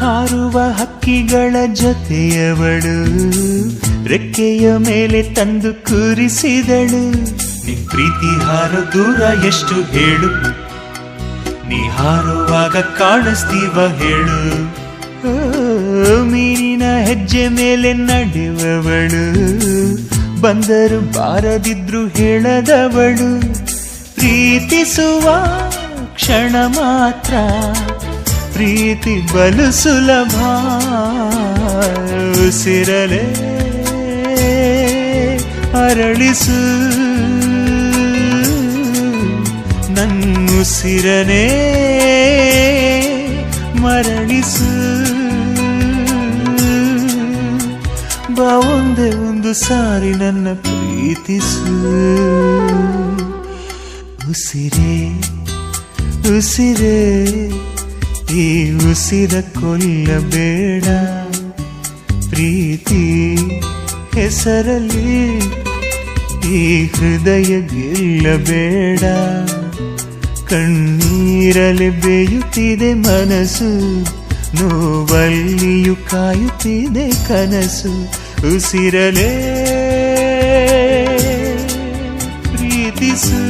ಹಾರುವ ಹಕ್ಕಿಗಳ ಜೊತೆಯವಳು, ರೆಕ್ಕೆಯ ಮೇಲೆ ತಂದು ಕೂರಿಸಿದಳು. ನಿನ್ ಪ್ರೀತಿ ಹಾರೋ ದೂರ ಎಷ್ಟು ಹೇಳು, ನೀ ಹಾರುವಾಗ ಕಾಣಿಸ್ತೀವ ಹೇಳು. ಮೀನಿನ ಹೆಜ್ಜೆ ಮೇಲೆ ನಡೆಯುವವಳು, ಬಂದರು ಬಾರದಿದ್ರು ಹೇಳದವಳು. ಪ್ರೀತಿಸುವ ಕ್ಷಣ ಮಾತ್ರ, ಪ್ರೀತಿ ಬಲು ಸುಲಭ. ಉಸಿರಲೆ ಅರಳಿಸು, ನನ್ನುಸಿರನೇ ಮರಳಿಸು. ಬಾ ಒಂದೇ ಒಂದು ಸಾರಿ ನನ್ನ ಪ್ರೀತಿಸು. ಉಸಿರೇ ಉಸಿರೇ ಈ ಉಸಿರ ಕೊಲ್ಲಬೇಡ, ಪ್ರೀತಿ ಹೆಸರಲ್ಲಿ ಈ ಹೃದಯ ಗೆಲ್ಲಬೇಡ. ಕಣ್ಣೀರಲಿ ಬೇಯುತ್ತಿದೆ ಮನಸ್ಸು, ನೋವಲ್ಲಿಯೂ ಕಾಯುತ್ತಿದೆ ಕನಸು. ಉಸಿರಲೇ ಪ್ರೀತಿಸು.